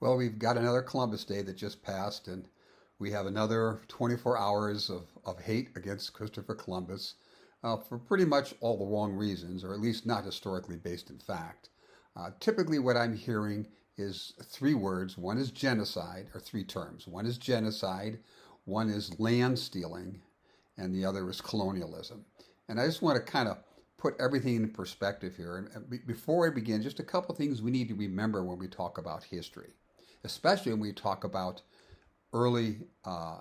Well, we've got another Columbus Day that just passed, and we have another 24 hours of hate against Christopher Columbus for pretty much all the wrong reasons, or at least not historically based in fact. Typically, what I'm hearing is three words. One is genocide, or three terms. One is genocide, one is land stealing, and the other is colonialism. And I just want to kind of put everything in perspective here. And before I begin, just a couple things we need to remember when we talk about history, especially when we talk about early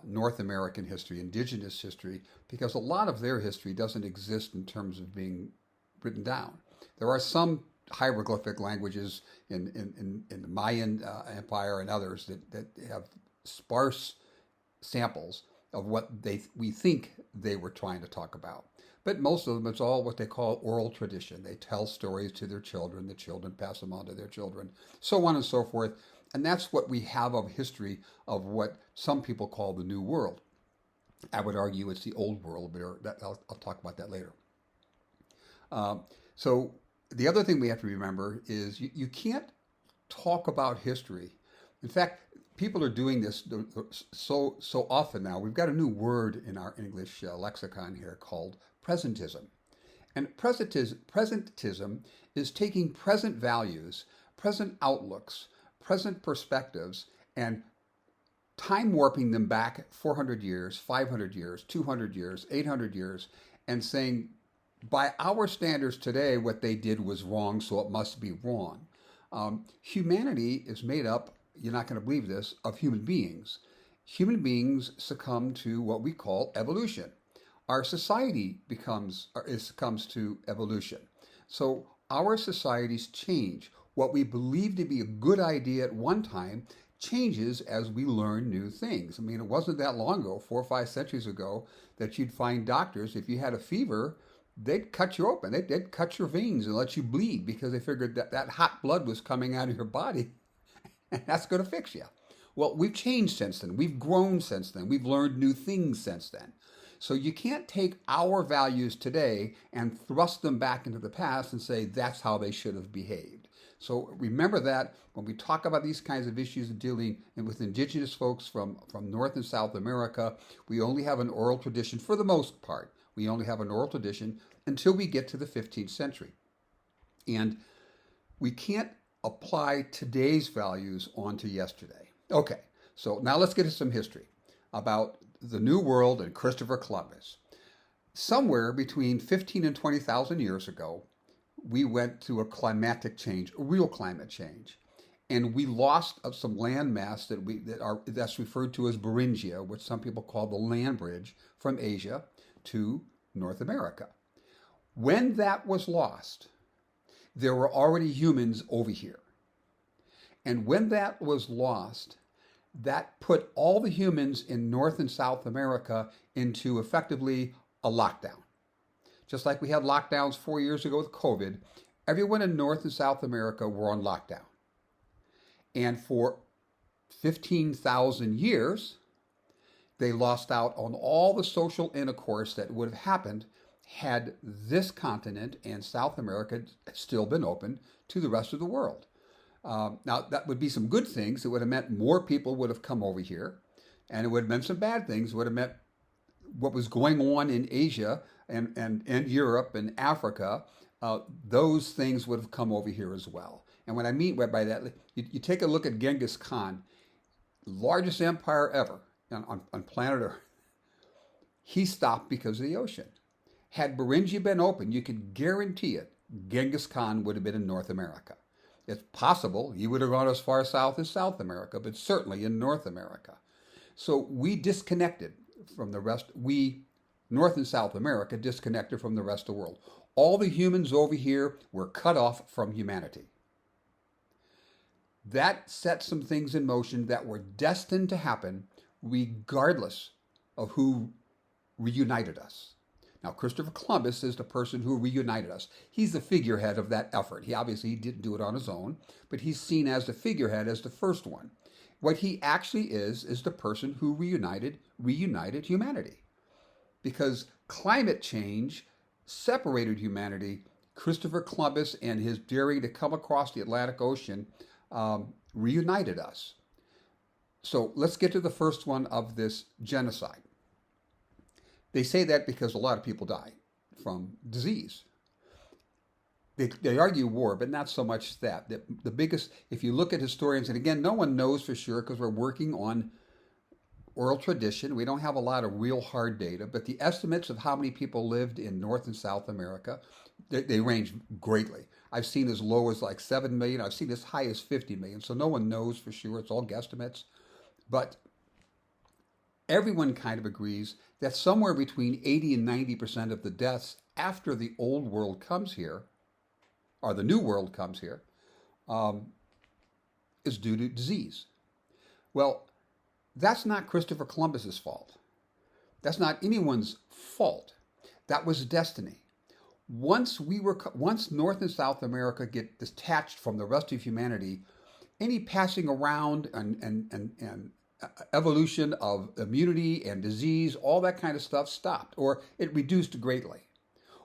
North American history, indigenous history, because a lot of their history doesn't exist in terms of being written down. There are some hieroglyphic languages in the Mayan Empire and others that have sparse samples of what we think they were trying to talk about. But most of them, it's all what they call oral tradition. They tell stories to their children, the children pass them on to their children, so on and so forth. And that's what we have of history of what some people call the New World. I would argue it's the Old World, but I'll talk about that later. So the other thing we have to remember is you can't talk about history. In fact, people are doing this so often now. We've got a new word in our English lexicon here called presentism. And presentism is taking present values, present outlooks, present perspectives, and time warping them back 400 years, 500 years, 200 years, 800 years, and saying, by our standards today, what they did was wrong, so it must be wrong. Humanity is made up, you're not going to believe this, of human beings. Human beings succumb to what we call evolution. Our society succumbs to evolution. So our societies change. What we believe to be a good idea at one time changes as we learn new things. I mean, it wasn't that long ago, 4 or 5 centuries ago, that you'd find doctors, if you had a fever, they'd cut you open. They'd cut your veins and let you bleed because they figured that hot blood was coming out of your body and that's going to fix you. Well, we've changed since then. We've grown since then. We've learned new things since then. So you can't take our values today and thrust them back into the past and say that's how they should have behaved. So remember that when we talk about these kinds of issues dealing with indigenous folks from North and South America, we only have an oral tradition for the most part. We only have an oral tradition until we get to the 15th century. And we can't apply today's values onto yesterday. Okay, so now let's get to some history about the New World and Christopher Columbus. Somewhere between 15 and 20,000 years ago, we went through a climatic change, a real climate change. And we lost some land mass that's referred to as Beringia, which some people call the land bridge from Asia to North America. When that was lost, there were already humans over here. And when that was lost, that put all the humans in North and South America into effectively a lockdown. Just like we had lockdowns 4 years ago with COVID, everyone in North and South America were on lockdown. And for 15,000 years, they lost out on all the social intercourse that would have happened had this continent and South America still been open to the rest of the world. Now, that would be some good things. It would have meant more people would have come over here, and it would have meant some bad things. It would have meant what was going on in Asia and Europe and Africa, those things would have come over here as well. And what I mean by that, you take a look at Genghis Khan, largest empire ever on planet Earth. He stopped because of the ocean. Had Beringia been open, you could guarantee it, Genghis Khan would have been in North America. It's possible he would have gone as far south as South America, but certainly in North America. So we disconnected from the rest. We, North and South America, disconnected from the rest of the world. All the humans over here were cut off from humanity. That set some things in motion that were destined to happen regardless of who reunited us. Now, Christopher Columbus is the person who reunited us. He's the figurehead of that effort. He obviously didn't do it on his own, but he's seen as the figurehead, as the first one. What he actually is the person who reunited humanity. Because climate change separated humanity. Christopher Columbus and his daring to come across the Atlantic Ocean reunited us. So let's get to the first one of this genocide. They say that because a lot of people die from disease. They argue war, but not so much that. The biggest, if you look at historians, and again, no one knows for sure because we're working on oral tradition. We don't have a lot of real hard data, but the estimates of how many people lived in North and South America, they range greatly. I've seen as low as like 7 million. I've seen as high as 50 million. So no one knows for sure. It's all guesstimates. But everyone kind of agrees that somewhere between 80 and 90% of the deaths after the old world comes here, or the new world comes here, is due to disease. Well, that's not Christopher Columbus's fault. That's not anyone's fault. That was destiny. Once North and South America get detached from the rest of humanity, any passing around and evolution of immunity and disease, all that kind of stuff stopped, or it reduced greatly.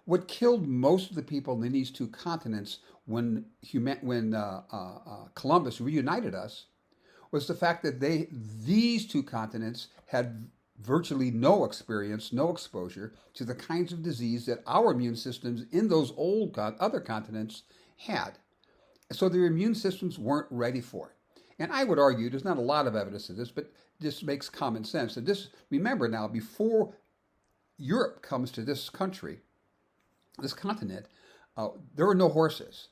What killed most of the people in these two continents when Columbus reunited us was the fact that these two continents had virtually no experience, no exposure to the kinds of disease that our immune systems in those other continents had. So their immune systems weren't ready for it. And I would argue, there's not a lot of evidence of this, but this makes common sense. And remember now, before Europe comes to this country, this continent, there were no horses.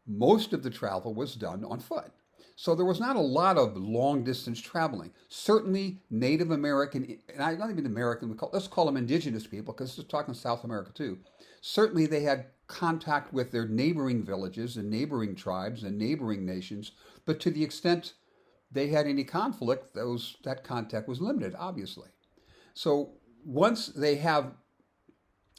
Most of the travel was done on foot. So there was not a lot of long distance traveling. Certainly Native American, and not even American, let's call them indigenous people, because this is talking South America too. Certainly they had contact with their neighboring villages and neighboring tribes and neighboring nations, but to the extent they had any conflict, that contact was limited, obviously. So once they have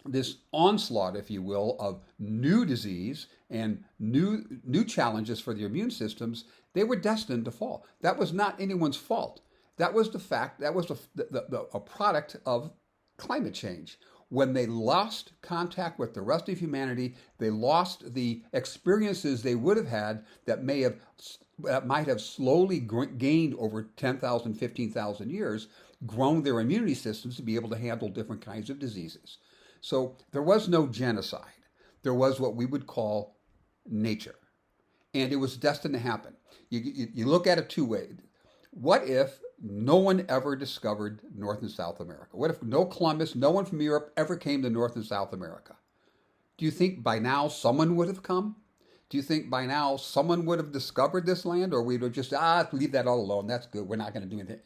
this onslaught, if you will, of new disease and new challenges for their immune systems, they were destined to fall. That was not anyone's fault. That was the fact, that was a product of climate change. When they lost contact with the rest of humanity, they lost the experiences they would have had that might have slowly gained over 10,000, 15,000 years, grown their immunity systems to be able to handle different kinds of diseases. So there was no genocide. There was what we would call nature. And it was destined to happen. You look at it two ways. What if no one ever discovered North and South America? What if no Columbus, no one from Europe ever came to North and South America? Do you think by now someone would have come? Do you think by now someone would have discovered this land? Or we'd have just, leave that all alone. That's good. We're not going to do anything.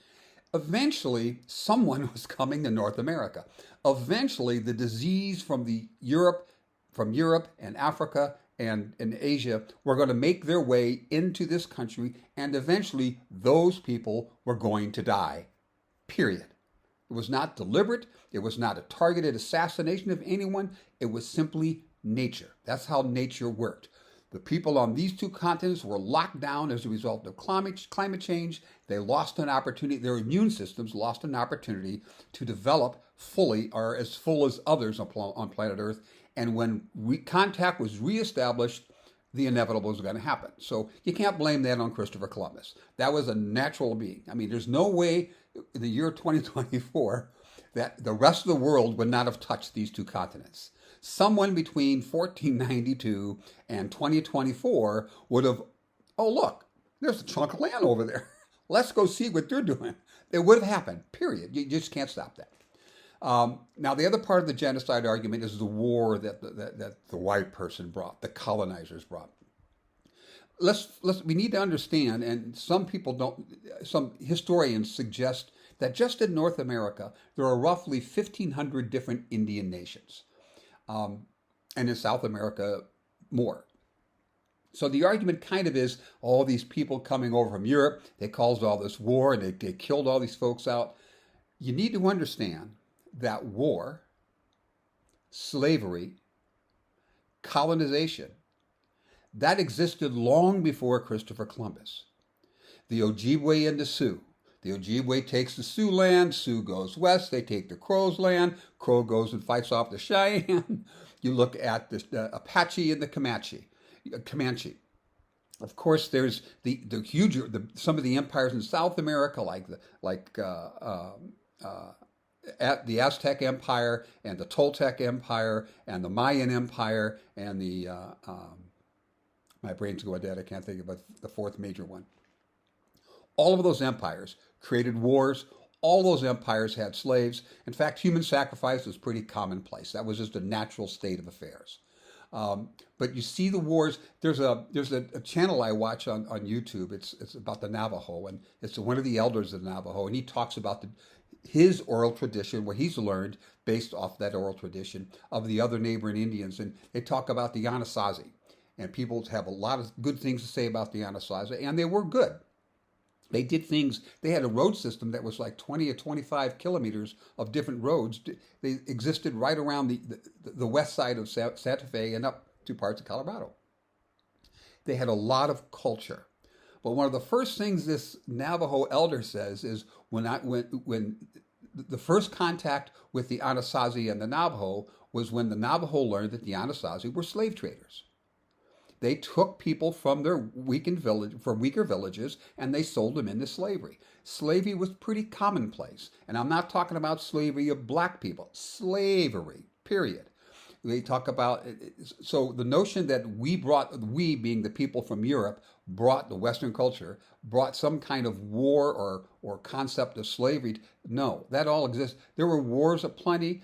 Eventually, someone was coming to North America. Eventually, the disease from Europe and Africa and Asia were going to make their way into this country, and eventually those people were going to die. Period. It was not deliberate. It was not a targeted assassination of anyone. It was simply nature. That's how nature worked. The people on these two continents were locked down as a result of climate change. They lost an opportunity, their immune systems lost an opportunity to develop fully, or as full as others on planet Earth. And when contact was reestablished, the inevitable was going to happen. So you can't blame that on Christopher Columbus. That was a natural being. I mean, there's no way in the year 2024 that the rest of the world would not have touched these two continents. Someone between 1492 and 2024 would have, oh, look, there's a chunk of land over there. Let's go see what they're doing. It would have happened, period. You just can't stop that. Now, the other part of the genocide argument is the war that the white person brought, the colonizers brought. We need to understand, and some historians suggest that just in North America, there are roughly 1,500 different Indian nations. And in South America, more. So the argument kind of is, all these people coming over from Europe, they caused all this war and they killed all these folks out. You need to understand that war, slavery, colonization, that existed long before Christopher Columbus. The Ojibwe and the Sioux. The Ojibwe takes the Sioux land, Sioux goes west, they take the Crow's land, Crow goes and fights off the Cheyenne. You look at the Apache and the Comanche. Of course, there's the huge some of the empires in South America, uh, at the Aztec Empire and the Toltec Empire and the Mayan Empire and the my brain's going dead. I can't think of the fourth major one. All of those empires created wars. All those empires had slaves. In fact, human sacrifice was pretty commonplace. That was just a natural state of affairs. But you see the wars. There's a channel I watch on YouTube. It's about the Navajo, and it's one of the elders of the Navajo, and he talks about his oral tradition, what he's learned based off that oral tradition of the other neighboring Indians, and they talk about the Anasazi, and people have a lot of good things to say about the Anasazi, and they were good. They did things. They had a road system that was like 20 or 25 kilometers of different roads. They existed right around the west side of Santa Fe and up to parts of Colorado. They had a lot of culture. But one of the first things this Navajo elder says is when the first contact with the Anasazi and the Navajo was when the Navajo learned that the Anasazi were slave traders. They took people from their weaker villages, and they sold them into slavery. Slavery was pretty commonplace, and I'm not talking about slavery of black people. Slavery, period. They talk about so the notion that we being the people from Europe brought the Western culture, brought some kind of war or concept of slavery. No, that all exists. There were wars aplenty.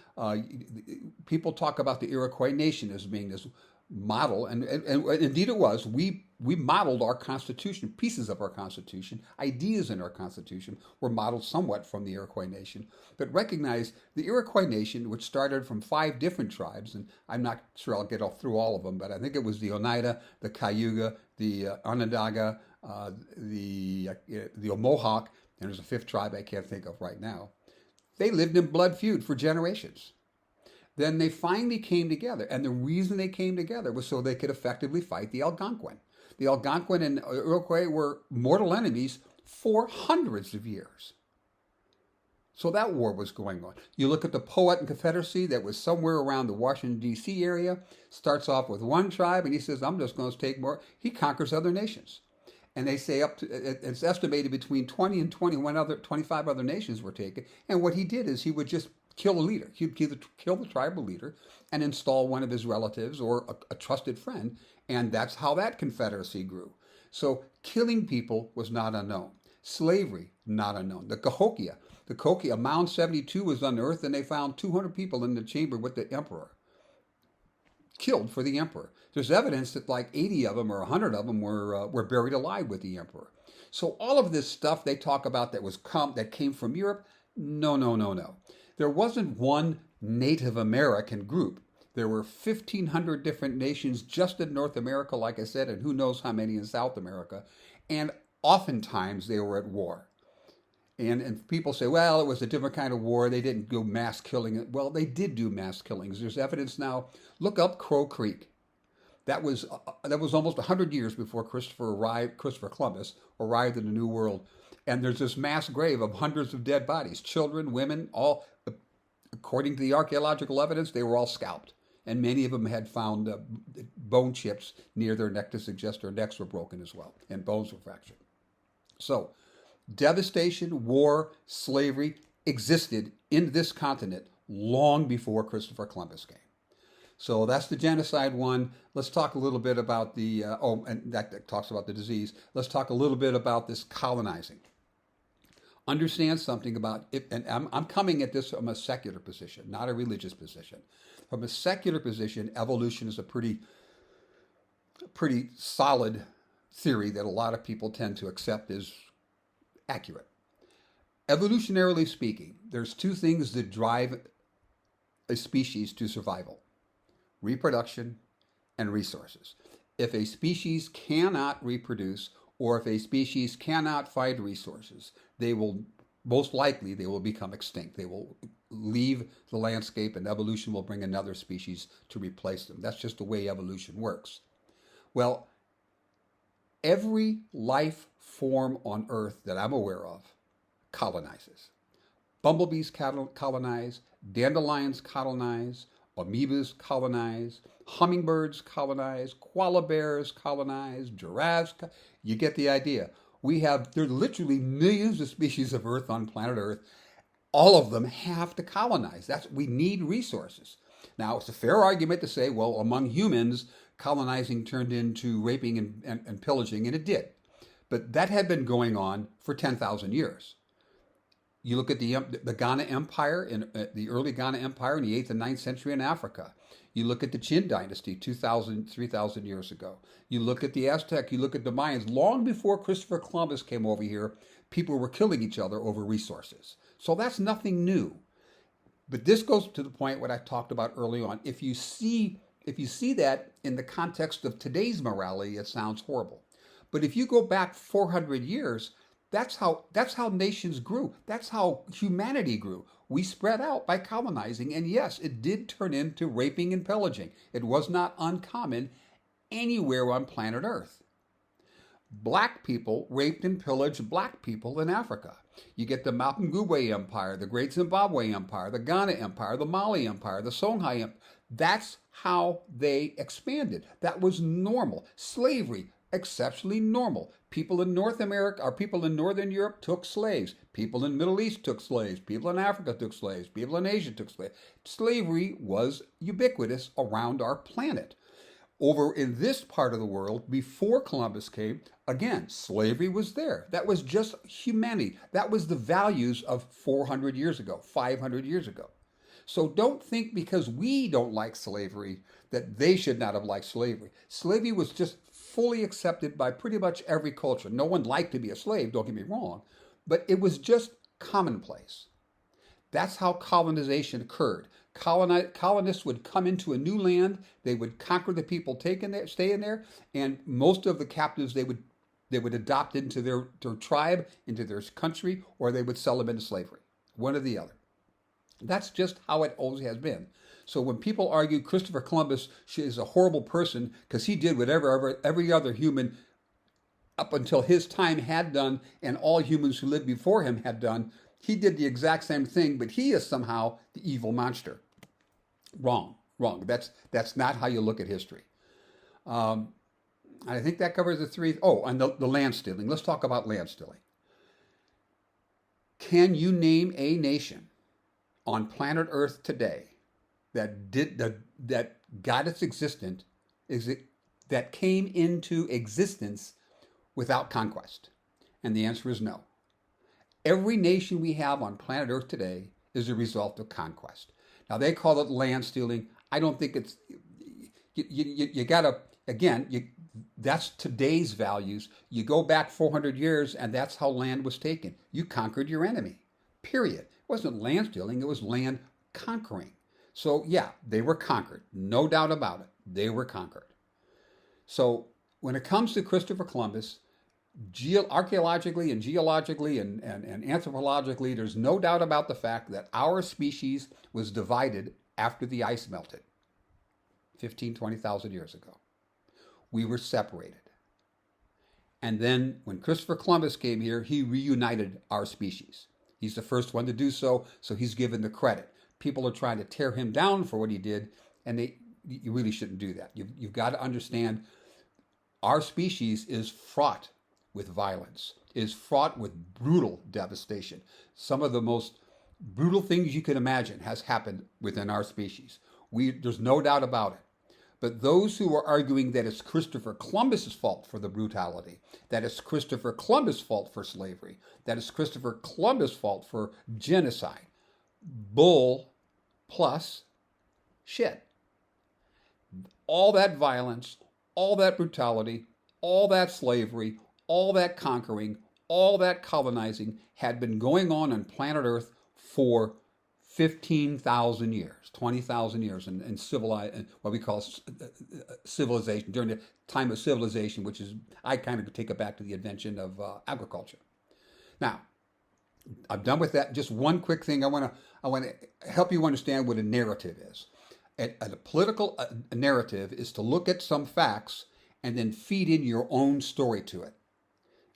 People talk about the Iroquois nation as being this model, and indeed it was. We modeled our Constitution, pieces of our Constitution, ideas in our Constitution were modeled somewhat from the Iroquois nation, but recognize the Iroquois nation, which started from 5 different tribes, and I'm not sure I'll get through all of them, but I think it was the Oneida, the Cayuga, the Onondaga, the Mohawk, and there's a 5th tribe I can't think of right now. They lived in blood feud for generations. Then they finally came together, and the reason they came together was so they could effectively fight the Algonquin. The Algonquin and Iroquois were mortal enemies for hundreds of years. So that war was going on. You look at the Powhatan Confederacy that was somewhere around the Washington, D.C. area, starts off with one tribe, and he says, I'm just going to take more. He conquers other nations. And they say it's estimated between 20 and 25 other nations were taken. And what he did is he would just kill a leader. He'd either kill the tribal leader and install one of his relatives or a trusted friend. And that's how that confederacy grew. So killing people was not unknown. Slavery, not unknown. The Cahokia, Mound 72 was unearthed, and they found 200 people in the chamber with the emperor, killed for the emperor. There's evidence that like 80 of them or 100 of them were buried alive with the emperor. So all of this stuff they talk about that came from Europe, no. There wasn't one Native American group. There were 1,500 different nations just in North America, like I said, and who knows how many in South America. And oftentimes they were at war. And people say, well, it was a different kind of war. They didn't do mass killing. Well, they did do mass killings. There's evidence now. Look up Crow Creek. That was almost 100 years before Christopher Columbus arrived in the New World. And there's this mass grave of hundreds of dead bodies, children, women, all, according to the archaeological evidence, they were all scalped. And many of them had found bone chips near their neck to suggest their necks were broken as well, and bones were fractured. So, devastation, war, slavery existed in this continent long before Christopher Columbus came. So that's the genocide one. Let's talk a little bit about and that talks about the disease. Let's talk a little bit about this colonizing. Understand something about it, and I'm coming at this from a secular position, not a religious position. From a secular position, evolution is a pretty solid theory that a lot of people tend to accept as accurate. Evolutionarily speaking, there's 2 things that drive a species to survival: reproduction and resources. If a species cannot reproduce, or if a species cannot find resources, they will become extinct. They will leave the landscape, and evolution will bring another species to replace them. That's just the way evolution works. Well, every life form on Earth that I'm aware of colonizes. Bumblebees colonize, dandelions colonize, Amoebas colonize, hummingbirds colonize, koala bears colonize, giraffes. You get the idea. There are literally millions of species of Earth on planet Earth. All of them have to colonize. We need resources. Now, it's a fair argument to say, well, among humans, colonizing turned into raping and pillaging, and it did. But that had been going on for 10,000 years. You look at the Ghana Empire, the early Ghana Empire in the 8th and 9th century in Africa. You look at the Qin dynasty 2,000, 3,000 years ago. You look at the Aztec, you look at the Mayans. Long before Christopher Columbus came over here, people were killing each other over resources. So that's nothing new. But this goes to the point what I talked about early on. If you see that in the context of today's morality, it sounds horrible. But if you go back 400 years, that's how nations grew. That's how humanity grew. We spread out by colonizing, and yes, it did turn into raping and pillaging. It was not uncommon anywhere on planet Earth. Black people raped and pillaged black people in Africa. You get the Mapungubwe Empire, the Great Zimbabwe Empire, the Ghana Empire, the Mali Empire, the Songhai Empire. That's how they expanded. That was normal. Slavery, exceptionally normal. People in North America, or people in Northern Europe took slaves. People in the Middle East took slaves. People in Africa took slaves. People in Asia took slaves. Slavery was ubiquitous around our planet. Over in this part of the world, before Columbus came, again, slavery was there. That was just humanity. That was the values of 400 years ago, 500 years ago. So don't think because we don't like slavery that they should not have liked slavery. Slavery was just fully accepted by pretty much every culture. No one liked to be a slave, don't get me wrong, but it was just commonplace. That's how colonization occurred. Colonists would come into a new land, they would conquer the people staying there, and most of the captives they would adopt into their tribe, into their country, or they would sell them into slavery, one or the other. That's just how it always has been. So when people argue Christopher Columbus is a horrible person because he did whatever every other human up until his time had done and all humans who lived before him had done, he did the exact same thing, but he is somehow the evil monster. Wrong. That's not how you look at history. I think that covers the three. Oh, and the land stealing. Let's talk about land stealing. Can you name a nation on planet Earth today that got its existence, that came into existence without conquest? And the answer is no. Every nation we have on planet Earth today is a result of conquest. Now they call it land stealing. I don't think it's, you gotta, again, that's today's values. You go back 400 years and that's how land was taken. You conquered your enemy, period. It wasn't land stealing, it was land conquering. So yeah, they were conquered. No doubt about it. They were conquered. So when it comes to Christopher Columbus, archaeologically and geologically and anthropologically, there's no doubt about the fact that our species was divided after the ice melted 15, 20,000 years ago. We were separated. And then when Christopher Columbus came here, he reunited our species. He's the first one to do so, so he's given the credit. People are trying to tear him down for what he did, and you really shouldn't do that. You've got to understand our species is fraught with violence, is fraught with brutal devastation. Some of the most brutal things you can imagine has happened within our species. There's no doubt about it. But those who are arguing that it's Christopher Columbus's fault for the brutality, that it's Christopher Columbus' fault for slavery, that it's Christopher Columbus' fault for genocide, bull plus shit. All that violence, all that brutality, all that slavery, all that conquering, all that colonizing had been going on planet Earth for 15,000 years, 20,000 years in civilized, what we call civilization, during the time of civilization, which is, I kind of take it back to the invention of agriculture. Now, I'm done with that. Just one quick thing. I want to help you understand what a narrative is. A political narrative is to look at some facts and then feed in your own story to it,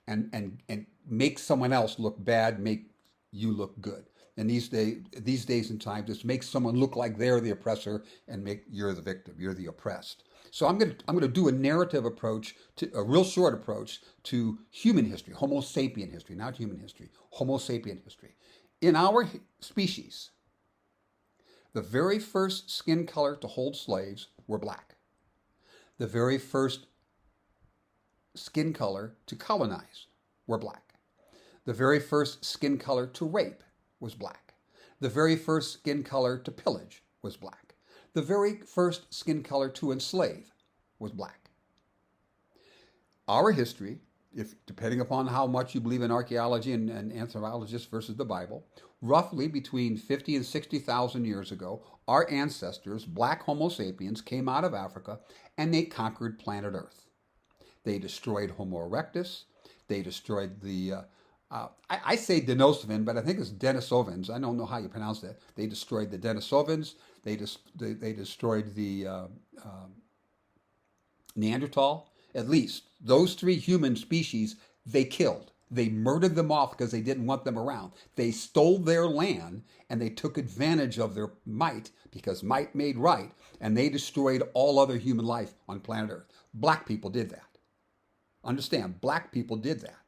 and make someone else look bad, make you look good. in these days and times is make someone look like they're the oppressor and make you're the victim, you're the oppressed. So I'm gonna do a narrative approach to a real short approach to human history, Homo sapien history, not human history, Homo sapien history. In our species, the very first skin color to hold slaves were black. The very first skin color to colonize were black. The very first skin color to rape was black. The very first skin color to pillage was black. The very first skin color to enslave was black. Our history, if depending upon how much you believe in archaeology and anthropologists versus the Bible, roughly between 50 and 60,000 years ago, our ancestors, black Homo sapiens, came out of Africa and they conquered planet Earth. They destroyed Homo erectus. They destroyed the, I say Denisovans, but I think it's Denisovans. I don't know how you pronounce that. They destroyed the Denisovans. They destroyed the Neanderthal. At least those three human species they killed. They murdered them off because they didn't want them around. They stole their land and they took advantage of their might because might made right, and they destroyed all other human life on planet Earth. Black people did that. Understand, black people did that.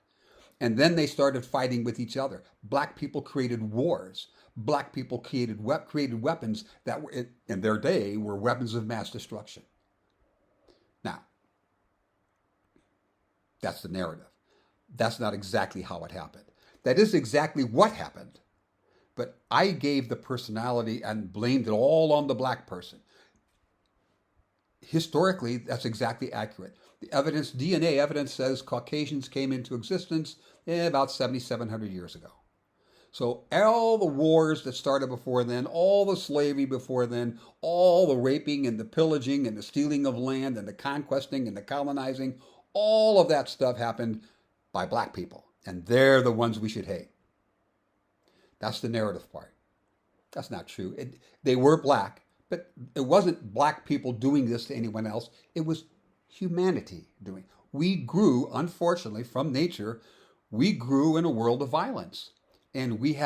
And then they started fighting with each other. Black people created wars. Black people created weapons that were, in their day, were weapons of mass destruction. Now, that's the narrative. That's not exactly how it happened. That is exactly what happened. But I gave the personality and blamed it all on the black person. Historically, that's exactly accurate. The evidence, DNA evidence, says Caucasians came into existence about 7,700 years ago. So all the wars that started before then, all the slavery before then, all the raping and the pillaging and the stealing of land and the conquesting and the colonizing, all of that stuff happened by black people. And they're the ones we should hate. That's the narrative part. That's not true. They were black, but it wasn't black people doing this to anyone else. It was humanity doing it. We grew, unfortunately, from nature, we grew in a world of violence. And we've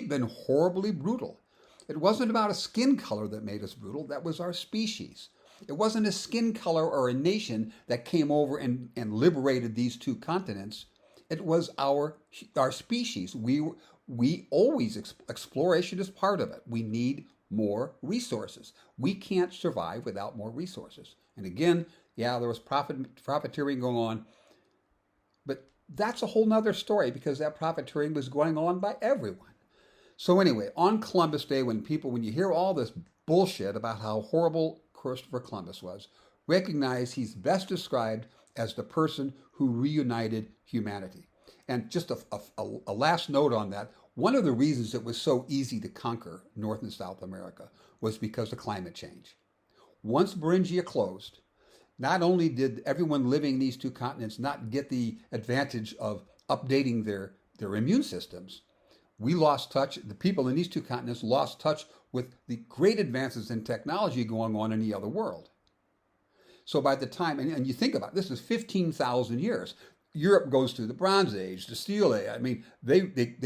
been horribly brutal. It wasn't about a skin color that made us brutal. That was our species. It wasn't a skin color or a nation that came over and liberated these two continents. It was our species. We always, exploration is part of it. We need more resources. We can't survive without more resources. And again, yeah, there was profiteering going on, but that's a whole nother story because that profiteering was going on by everyone. So anyway, on Columbus Day, when you hear all this bullshit about how horrible Christopher Columbus was, recognize he's best described as the person who reunited humanity. And just a last note on that, one of the reasons it was so easy to conquer North and South America was because of climate change. Once Beringia closed, not only did everyone living in these two continents not get the advantage of updating their immune systems, we lost touch, the people in these two continents lost touch with the great advances in technology going on in the other world. So by the time, and you think about it, this is 15,000 years. Europe goes through the Bronze Age, the Steel Age. I mean, they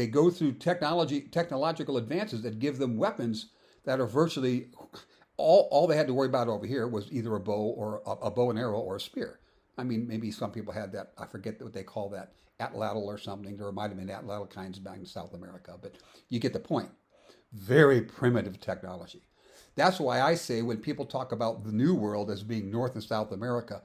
go through technological advances that give them weapons that are virtually, all they had to worry about over here was either a bow and arrow or a spear. I mean, maybe some people had that, I forget what they call that, atlatl or something. There might have been atlatl kinds back in South America, but you get the point. Very primitive technology. That's why I say when people talk about the New World as being North and South America,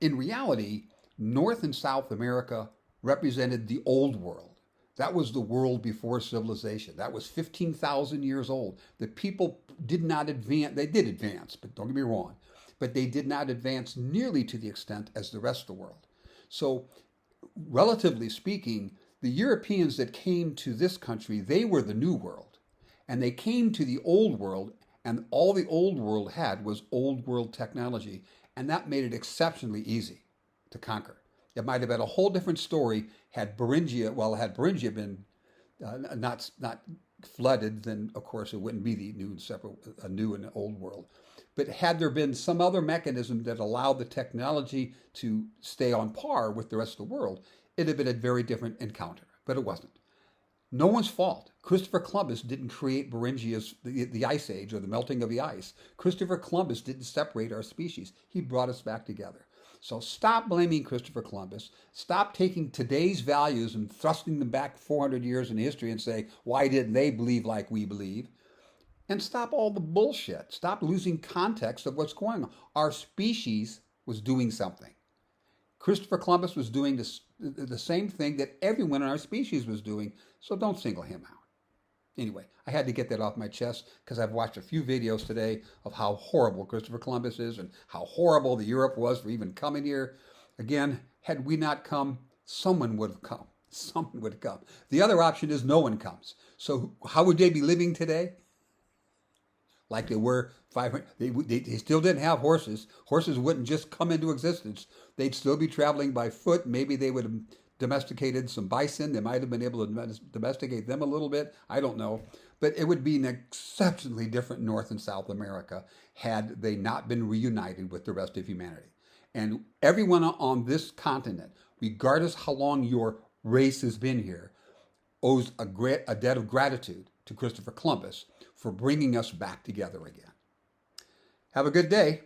in reality, North and South America represented the Old World. That was the world before civilization. That was 15,000 years old. The people did not advance. They did advance, but don't get me wrong. But they did not advance nearly to the extent as the rest of the world. So, relatively speaking, the Europeans that came to this country, they were the New World. And they came to the Old World, and all the Old World had was Old World technology. And that made it exceptionally easy to conquer. It might have been a whole different story had Beringia been not flooded, then of course it wouldn't be the new and old world. But had there been some other mechanism that allowed the technology to stay on par with the rest of the world, it'd have been a very different encounter. But it wasn't. No one's fault. Christopher Columbus didn't create Beringia's, the ice age or the melting of the ice. Christopher Columbus didn't separate our species. He brought us back together. So stop blaming Christopher Columbus. Stop taking today's values and thrusting them back 400 years in history and say, why didn't they believe like we believe? And stop all the bullshit. Stop losing context of what's going on. Our species was doing something. Christopher Columbus was doing the same thing that everyone in our species was doing, so don't single him out. Anyway, I had to get that off my chest because I've watched a few videos today of how horrible Christopher Columbus is and how horrible the Europe was for even coming here. Again, had we not come, someone would have come. Someone would have come. The other option is no one comes. So how would they be living today? Like they were 500. They still didn't have horses. Horses wouldn't just come into existence. They'd still be traveling by foot. Maybe they would have domesticated some bison. They might have been able to domesticate them a little bit. I don't know. But it would be an exceptionally different North and South America had they not been reunited with the rest of humanity. And everyone on this continent, regardless how long your race has been here, owes a debt of gratitude to Christopher Columbus for bringing us back together again. Have a good day.